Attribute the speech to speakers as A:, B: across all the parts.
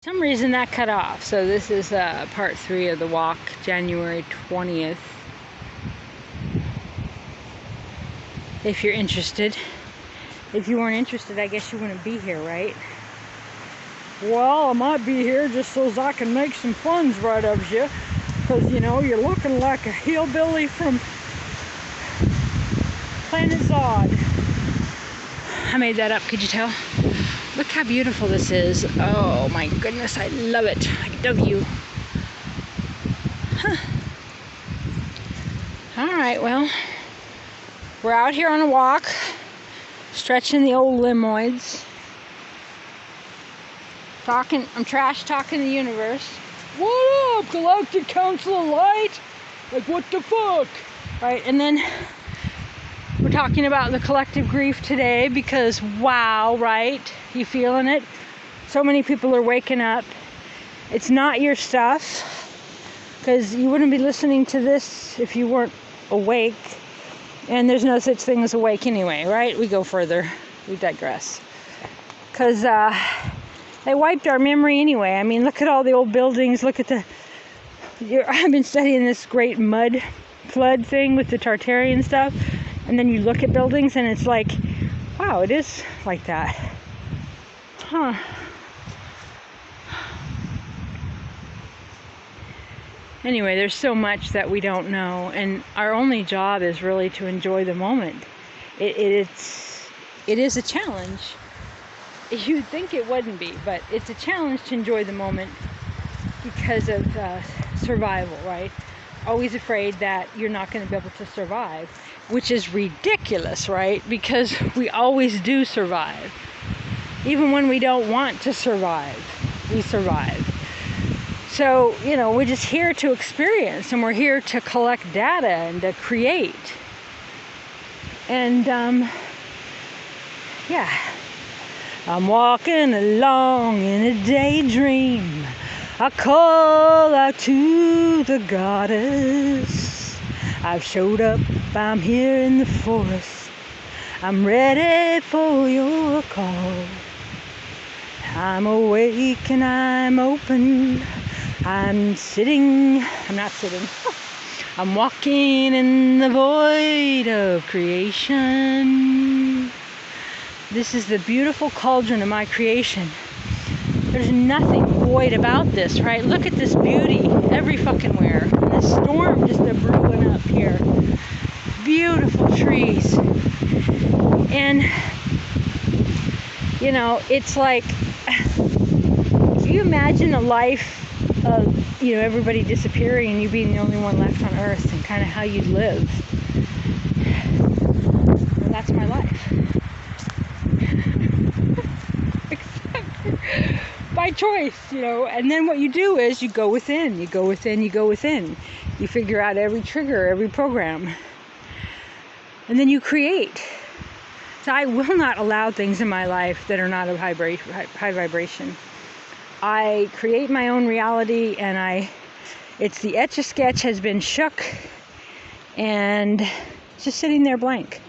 A: For some reason that cut off, so this is part 3 of the walk, January 20th. If you're interested. If you weren't interested, I guess you wouldn't be here, right? Well, I might be here just so as I can make some funds right of you, because, you know, you're looking like a hillbilly from Planet Zod. I made that up, could you tell? Look how beautiful this is. Oh my goodness, I love it. I love you. Huh. Alright, well, we're out here on a walk, stretching the old limoids. I'm trash talking the universe. What up, Galactic Council of Light? Like, what the fuck? Right, and then we're talking about the collective grief today because, wow, right? You feeling it? So many people are waking up. It's not your stuff, because you wouldn't be listening to this if you weren't awake. And there's no such thing as awake anyway, right? We go further. We digress. Because they wiped our memory anyway. I mean, look at all the old buildings. Look at I've been studying this great mud flood thing with the Tartarian stuff. And then you look at buildings and it's like, wow, it is like that. Huh. Anyway, there's so much that we don't know, and our only job is really to enjoy the moment. It is a challenge. You'd think it wouldn't be, but it's a challenge to enjoy the moment because of survival, right? Always afraid that you're not going to be able to survive, which is ridiculous, right? Because we always do survive. Even when we don't want to survive, we survive. So, you know, we're just here to experience, and we're here to collect data and to create. And, yeah. I'm walking along in a daydream. I call out to the goddess. I've showed up, I'm here in the forest. I'm ready for your call. I'm awake and I'm open. I'm not sitting. I'm walking in the void of creation. This is the beautiful cauldron of my creation. There's nothing void about this, right? Look at this beauty every fucking where. And this storm just brewing up here. Beautiful trees. And, you know, it's like, if you imagine a life of, you know, everybody disappearing and you being the only one left on Earth, and kind of how you'd live. Well, that's my life. By choice, you know. And then what you do is you go within. You go within. You figure out every trigger, every program. And then you create. So I will not allow things in my life that are not of high vibration. I create my own reality, and it's the Etch-a-Sketch has been shook, and it's just sitting there blank.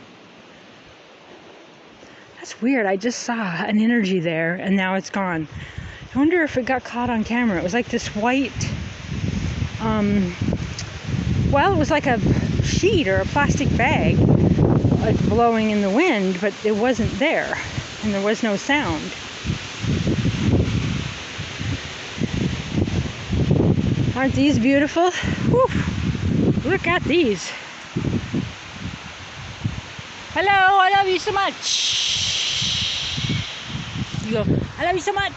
A: That's weird. I just saw an energy there, and now it's gone. I wonder if it got caught on camera. It was like this white, well, it was like a sheet or a plastic bag, like blowing in the wind, but it wasn't there, and there was no sound. Aren't these beautiful? Whew. Look at these. Hello, I love you so much. You go, I love you so much.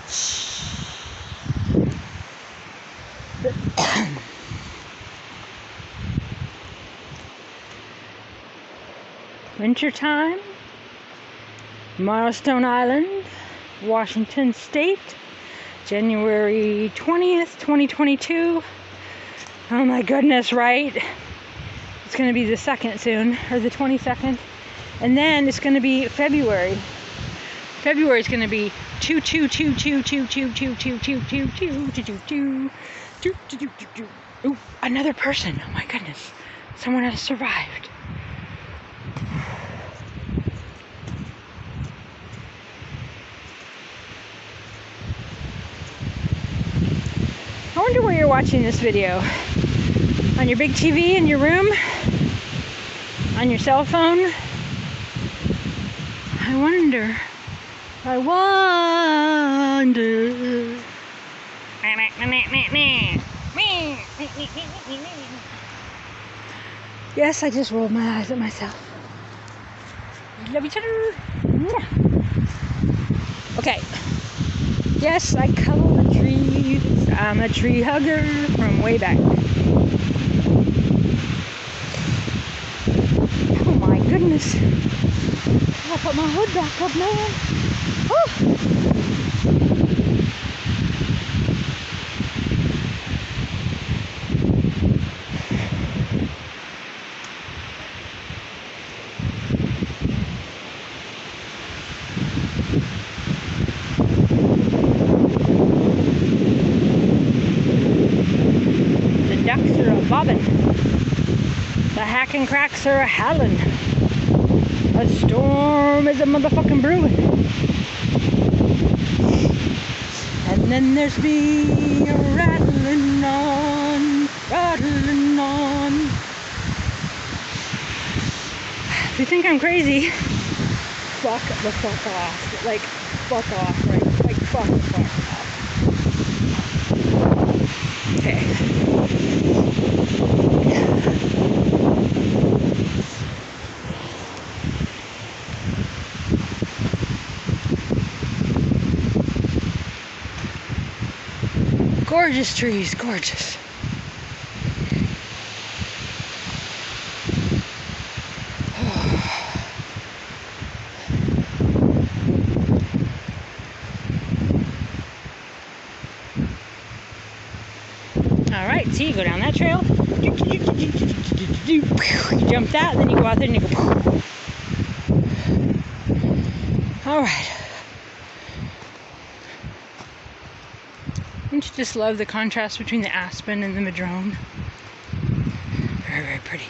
A: Wintertime, Milestone Island, Washington State, January 20th, 2022. Oh my goodness, right? It's going to be the 2nd soon, or the 22nd. And then it's going to be February. February is going to be 2. Ooh, another person. Oh my goodness. Someone has survived. wonder where you're watching this video. On your big TV in your room? On your cell phone? I wonder. Yes, I just rolled my eyes at myself. We love each other. Okay. Yes, I cuddle the trees. I'm a tree hugger from way back. Oh my goodness. I'll put my hood back up, man. The ducks are a-bobbing. The hack and cracks are a-howling. A storm is a motherfucking brewing. And then there's me rattling on, rattling on. If you think I'm crazy, fuck the fuck off. Like, fuck off, right? Like, fuck the fuck off. Okay. Gorgeous trees, gorgeous. Alright, see, you go down that trail. You jump that, and then you go out there and you go. Alright. Don't you just love the contrast between the aspen and the madrone? Very, very pretty.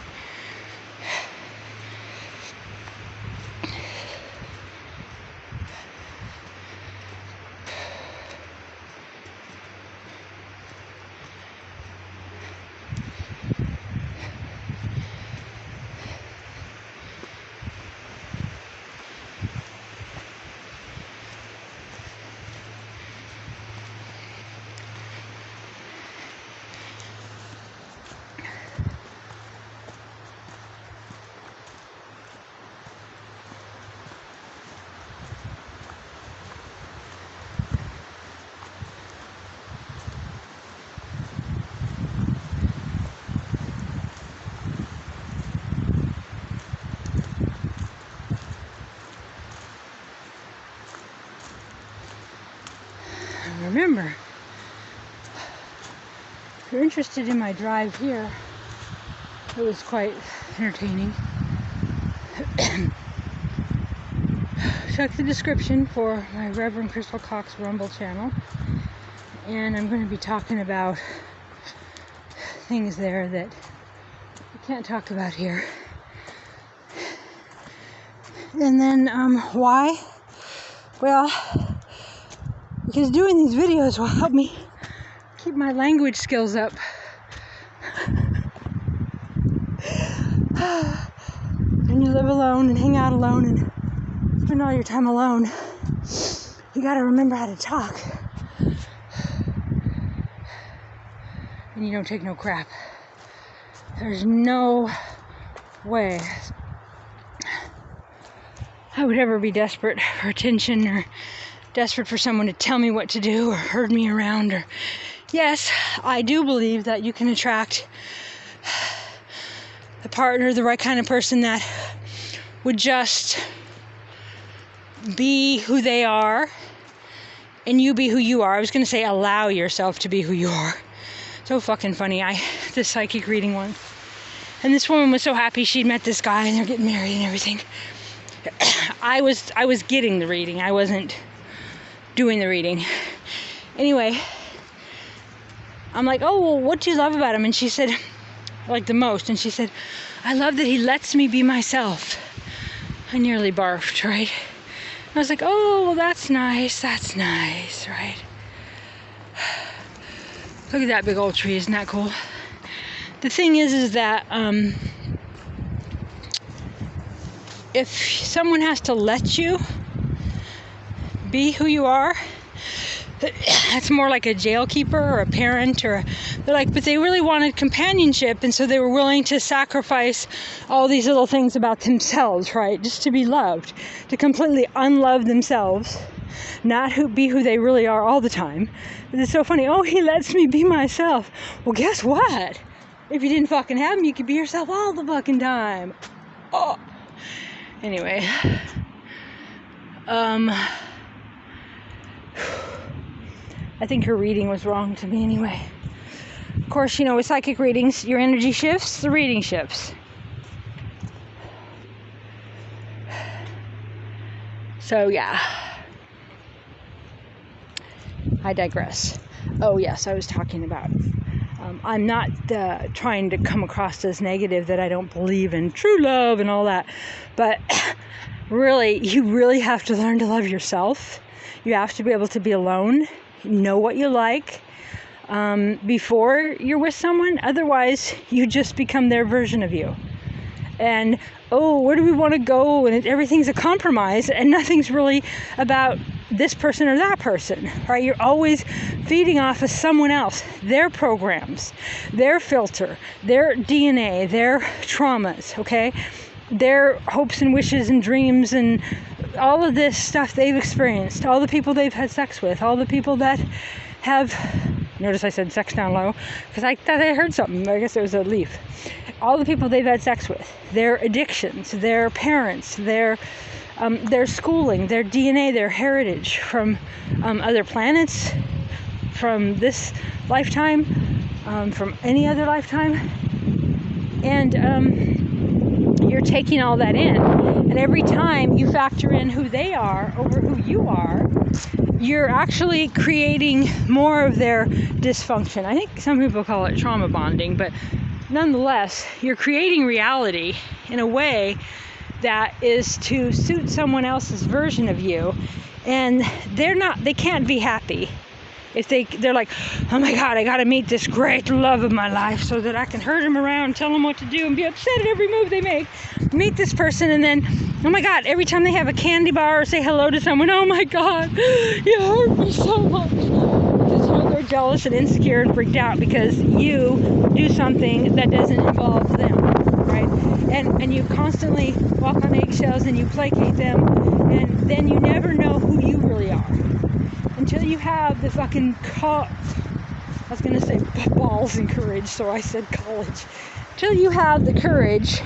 A: Remember, if you're interested in my drive here, it was quite entertaining. Check the description for my Reverend Crystal Cox Ramble channel, and I'm going to be talking about things there that I can't talk about here. And then why? Well, because doing these videos will help me keep my language skills up. When you live alone and hang out alone and spend all your time alone, you gotta remember how to talk. And you don't take no crap. There's no way I would ever be desperate for attention or desperate for someone to tell me what to do or herd me around. Or yes, I do believe that you can attract the partner, the right kind of person that would just be who they are and you be who you are. I was going to say allow yourself to be who you are. So fucking funny. I did a psychic reading once, and this woman was so happy she'd met this guy and they're getting married and everything. I was getting the reading. I wasn't doing the reading. Anyway, I'm like, oh, well, what do you love about him? And she said, like the most. And she said, I love that he lets me be myself. I nearly barfed, right? And I was like, oh, well, that's nice, right? Look at that big old tree. Isn't that cool? The thing is that if someone has to let you be who you are, that's more like a jail keeper or a parent, or they're like, but they really wanted companionship, and so they were willing to sacrifice all these little things about themselves, right? Just to be loved, to completely unlove themselves, not be who they really are all the time. It's so funny. Oh, he lets me be myself. Well, guess what? If you didn't fucking have him, you could be yourself all the fucking time. Oh. Anyway. I think her reading was wrong to me anyway. Of course, you know, with psychic readings, your energy shifts, the reading shifts. So, yeah. I digress. Oh, yes, I was talking about... I'm not trying to come across as negative that I don't believe in true love and all that. But really, you really have to learn to love yourself. You have to be able to be alone. Know what you like before you're with someone. Otherwise, you just become their version of you. And, oh, where do we want to go? And everything's a compromise, and nothing's really about this person or that person, right? You're always feeding off of someone else, their programs, their filter, their DNA, their traumas, okay? Their hopes and wishes and dreams and all of this stuff they've experienced, all the people they've had sex with, all the people that have, notice I said sex down low, because I thought I heard something, I guess it was a leaf. All the people they've had sex with, their addictions, their parents, their schooling, their DNA, their heritage from other planets, from this lifetime, from any other lifetime, and you're taking all that in, and every time you factor in who they are over who you are, you're actually creating more of their dysfunction. I think some people call it trauma bonding, but nonetheless, you're creating reality in a way that is to suit someone else's version of you, and they can't be happy if they're like, oh my God, I gotta meet this great love of my life so that I can herd him around, tell them what to do, and be upset at every move they make. Meet this person, and then, oh my God, every time they have a candy bar or say hello to someone, oh my God, you hurt me so much. Because they're jealous and insecure and freaked out because you do something that doesn't involve them, right? And you constantly walk on eggshells and you placate them, and then you never know who you really are. Until you have the fucking I was going to say balls and courage, so I said college. Until you have the courage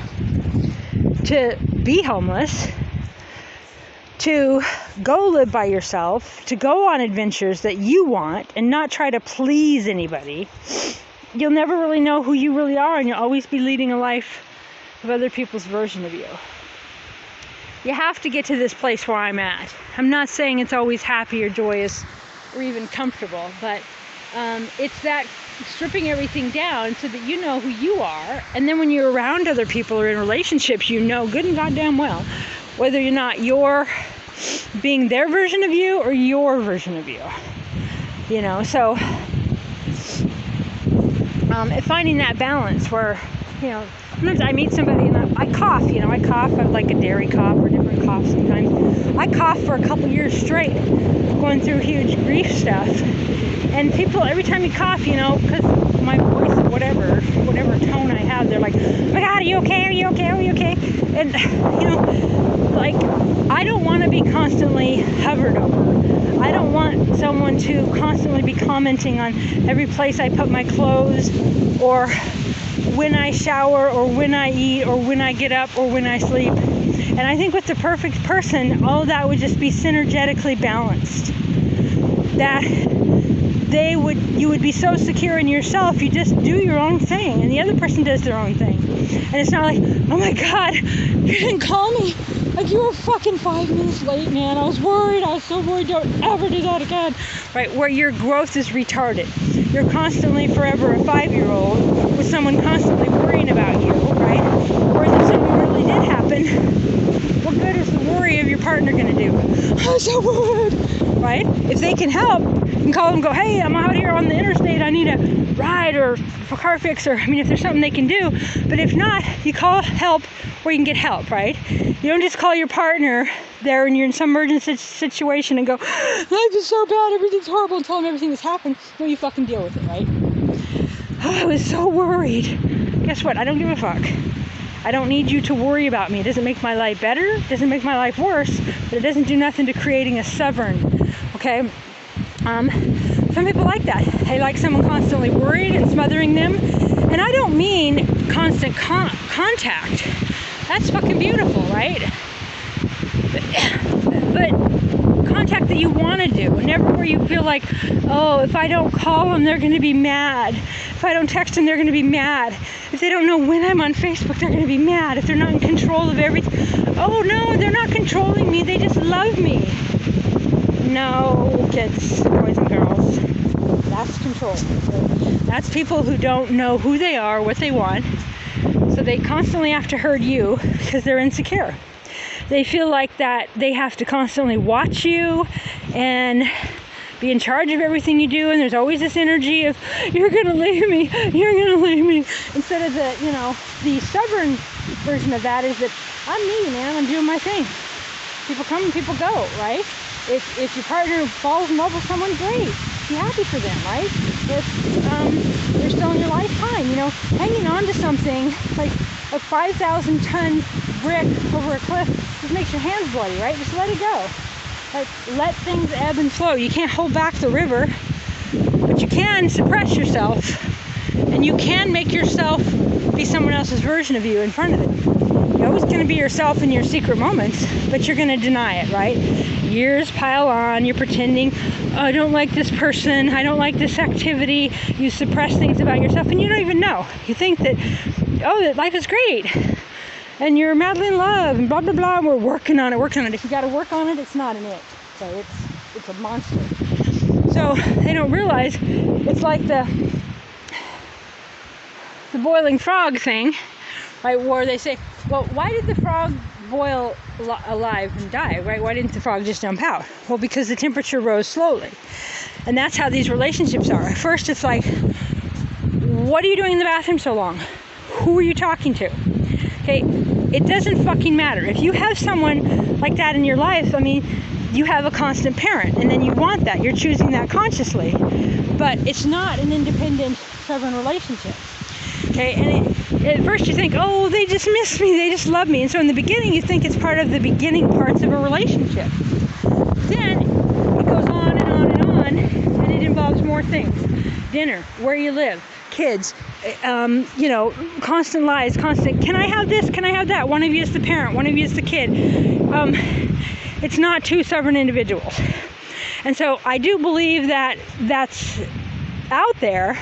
A: to be homeless, to go live by yourself, to go on adventures that you want and not try to please anybody, you'll never really know who you really are, and you'll always be leading a life of other people's version of you. You have to get to this place where I'm at. I'm not saying it's always happy or joyous or even comfortable, but it's that stripping everything down so that you know who you are, and then when you're around other people or in relationships, you know good and goddamn well whether you're not you're being their version of you or your version of you. You know, so finding that balance where, you know, sometimes I meet somebody and I cough, you know, I have like a dairy cough or different coughs sometimes. I cough for a couple years straight, going through huge grief stuff. And people, every time you cough, you know, because my voice, whatever tone I have, they're like, oh my God, are you okay? Are you okay? Are you okay? And, you know, like, I don't want to be constantly hovered over. I don't want someone to constantly be commenting on every place I put my clothes, or when I shower, or when I eat, or when I get up, or when I sleep. And I think with the perfect person, all of that would just be synergetically balanced. That you would be so secure in yourself, you just do your own thing, and the other person does their own thing. And it's not like, oh my God, you didn't call me. Like, you were fucking 5 minutes late, man. I was worried. I was so worried. Don't ever do that again. Right? Where your growth is retarded. You're constantly forever a 5-year-old with someone constantly worrying about you, right? Whereas if something really did happen, what good is the worry of your partner going to do? I'm so worried, right? If they can help, you can call them and go, hey, I'm out here on the interstate. I need need a ride or for car fix, or I mean, if there's something they can do. But if not, you call help where you can get help, right? You don't just call your partner there and you're in some emergency situation and go, life is so bad, everything's horrible, and tell them everything that's happened. No, you fucking deal with it, right? Oh, I was so worried. Guess what? I don't give a fuck. I don't need you to worry about me. It doesn't make my life better. It doesn't make my life worse. But it doesn't do nothing to creating a severn. Okay? Some people like that. They like someone constantly worried and smothering them. And I don't mean constant contact. That's fucking beautiful, right? But contact that you want to do. Never where you feel like, oh, if I don't call them, they're going to be mad. If I don't text them, they're going to be mad. If they don't know when I'm on Facebook, they're going to be mad. If they're not in control of everything. Oh, no, they're not controlling me. They just love me. No, kids, boys and girls. That's control. That's people who don't know who they are, what they want. So they constantly have to hurt you because they're insecure. They feel like that they have to constantly watch you and be in charge of everything you do, and there's always this energy of, you're gonna leave me, you're gonna leave me. Instead of the, the stubborn version of that is that I'm me, man, I'm doing my thing. People come and people go, right? If your partner falls in love with someone, great. Be happy for them, right? If they're still in your life, fine. Hanging on to something like a 5,000 ton brick over a cliff just makes your hands bloody, right? Just let it go. Like, let things ebb and flow. You can't hold back the river, but you can suppress yourself, and you can make yourself be someone else's version of you in front of it. You're always going to be yourself in your secret moments, but you're going to deny it, right? Years pile on, you're pretending, oh, I don't like this person, I don't like this activity. You suppress things about yourself, and you don't even know. You think that, oh, that life is great, and you're madly in love, and blah, blah, blah, and we're working on it. If you got to work on it, it's not an it. So it's a monster. So they don't realize it's like the boiling frog thing, right, where they say, well, why did the frog boil alive and die, right? Why didn't the frog just jump out? Well, because the temperature rose slowly. And that's how these relationships are. At first, it's like, what are you doing in the bathroom so long? Who are you talking to? Okay, it doesn't fucking matter. If you have someone like that in your life, I mean, you have a constant parent, and then you want that. You're choosing that consciously. But it's not an independent, sovereign relationship. Okay, and at first you think, oh, they just miss me, they just love me. And so in the beginning, you think it's part of the beginning parts of a relationship. Then it goes on and on and on, and it involves more things. Dinner, where you live, kids, constant lies, constant, can I have this, can I have that? One of you is the parent, one of you is the kid. It's not two sovereign individuals. And so I do believe that that's out there.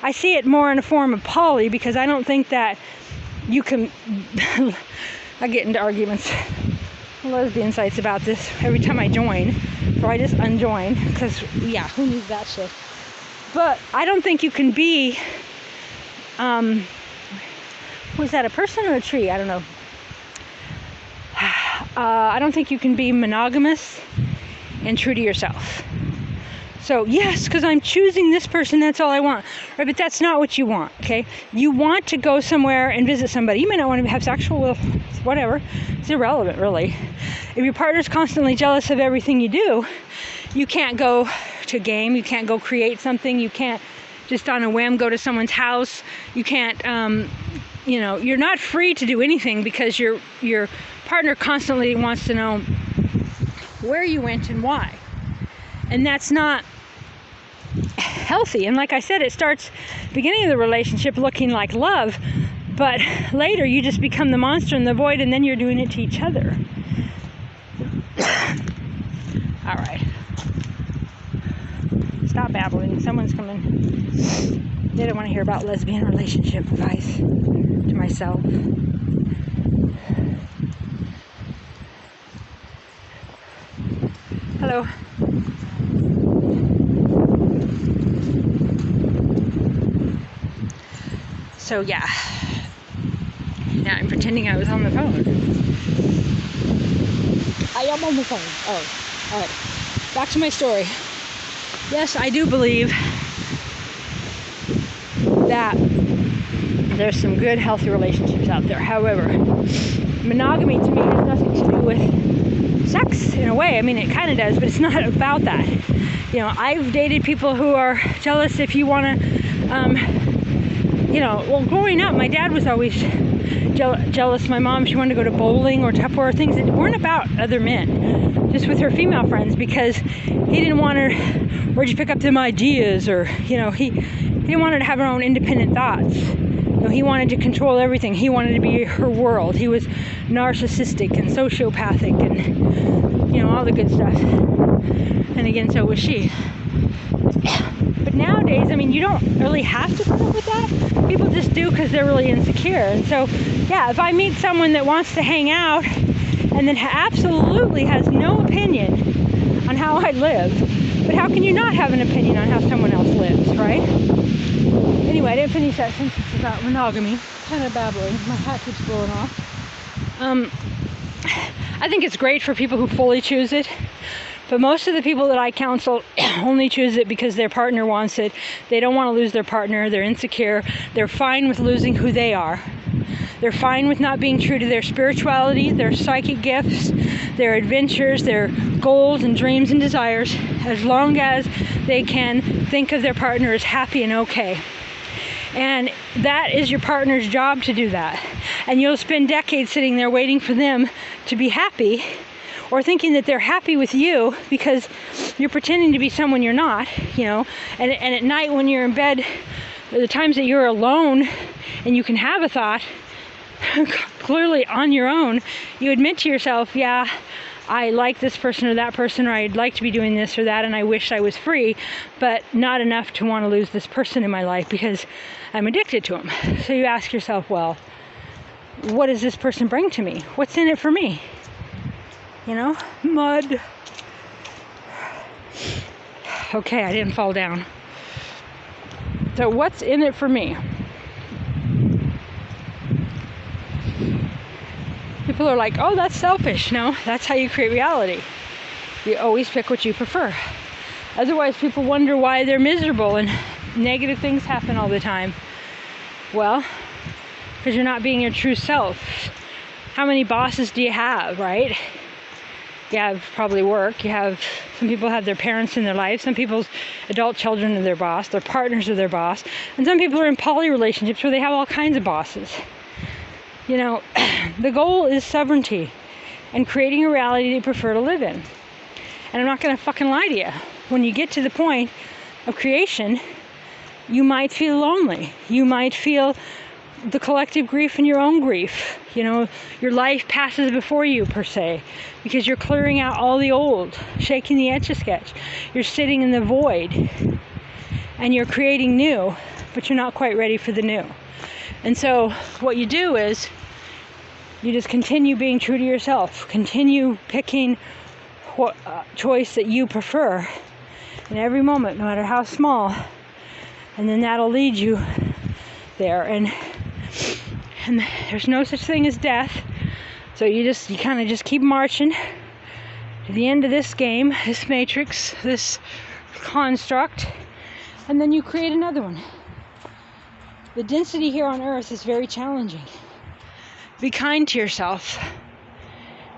A: I see it more in a form of poly, because I don't think that you can, I get into arguments, lesbian sites about this every time I join, so I just unjoin, because, yeah, who needs that shit? But I don't think you can be, was that a person or a tree? I don't know. I don't think you can be monogamous and true to yourself. So, yes, because I'm choosing this person, that's all I want. Right, but that's not what you want, okay? You want to go somewhere and visit somebody. You may not want to have sexual, whatever. It's irrelevant, really. If your partner's constantly jealous of everything you do, you can't go to a game. You can't go create something. You can't just on a whim go to someone's house. You can't, you're not free to do anything, because your partner constantly wants to know where you went and why. And that's not healthy. And like I said, it starts beginning of the relationship looking like love, but later you just become the monster in the void, and then you're doing it to each other. All right. Stop babbling. Someone's coming. They don't want to hear about lesbian relationship advice to myself. Hello. So yeah, now I'm pretending I was on the phone. I am on the phone. Oh, all right. Back to my story. yes, I do believe that there's some good, healthy relationships out there. However, monogamy to me has nothing to do with sex in a way. I mean, it kind of does, but it's not about that. You know, I've dated people who are jealous if you want to, you know, well, growing up, my dad was always jealous. My mom, she wanted to go to bowling or Tupperware, things that weren't about other men, just with her female friends, because he didn't want her, where'd you pick up them ideas, or, you know, he didn't want her to have her own independent thoughts. You know, he wanted to control everything. He wanted to be her world. He was narcissistic and sociopathic and, you know, all the good stuff. And again, so was she. But nowadays, I mean, you don't really have to put up with that. People just do because they're really insecure. And so, yeah, if I meet someone that wants to hang out and then absolutely has no opinion on how I live, but how can you not have an opinion on how someone else lives, right? Anyway, I didn't finish that sentence about monogamy. Kind of babbling. My hat keeps blowing off. I think it's great for people who fully choose it. But most of the people that I counsel only choose it because their partner wants it. They don't want to lose their partner. They're insecure. They're fine with losing who they are. They're fine with not being true to their spirituality, their psychic gifts, their adventures, their goals and dreams and desires, as long as they can think of their partner as happy and okay. And that is your partner's job to do that. And you'll spend decades sitting there waiting for them to be happy, or thinking that they're happy with you because you're pretending to be someone you're not, you know. And at night when you're in bed, the times that you're alone and you can have a thought clearly on your own, you admit to yourself, yeah, I like this person or that person, or I'd like to be doing this or that, and I wish I was free, but not enough to want to lose this person in my life because I'm addicted to him. So you ask yourself, well, what does this person bring to me? What's in it for me? You know, mud. Okay, I didn't fall down. So what's in it for me? People are like, oh, that's selfish. No, that's how you create reality. You always pick what you prefer. Otherwise, people wonder why they're miserable and negative things happen all the time. Well, because you're not being your true self. How many bosses do you have, right? You have probably work. You have, some people have their parents in their life. Some people's adult children are their boss. Their partners are their boss. And some people are in poly relationships where they have all kinds of bosses. You know, the goal is sovereignty and creating a reality that you prefer to live in. And I'm not going to fucking lie to you. When you get to the point of creation, you might feel lonely. You might feel the collective grief and your own grief. You know, your life passes before you, per se, because you're clearing out all the old, shaking the Etch-a-Sketch. You're sitting in the void and you're creating new, but you're not quite ready for the new. And so what you do is you just continue being true to yourself, continue picking what choice that you prefer in every moment, no matter how small, and then that'll lead you there. And there's no such thing as death. So you kind of just keep marching to the end of this game, this matrix, this construct, and then you create another one. The density here on Earth is very challenging. Be kind to yourself.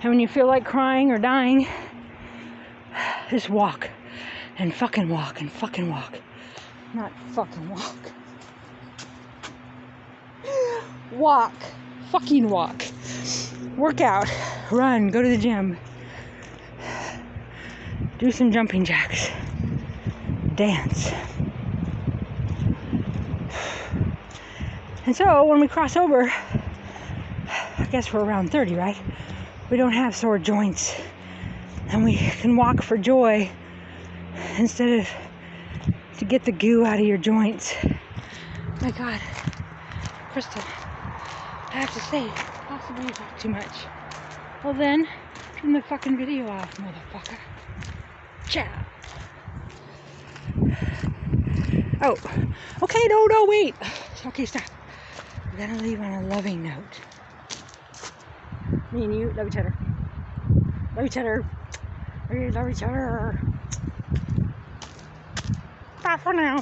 A: And when you feel like crying or dying, just walk and fucking walk and fucking walk. Not fucking walk. Walk. Fucking walk. Work out. Run. Go to the gym. Do some jumping jacks. Dance. And so when we cross over, I guess we're around 30, right? We don't have sore joints. And we can walk for joy instead of to get the goo out of your joints. My God. Crystal, I have to say, possibly you talk too much. Well then, turn the fucking video off, motherfucker. Ciao. Oh, okay, no, wait. Okay, stop. We're gonna leave on a loving note. Me and you love each other. Love each other. We love each other. Bye for now.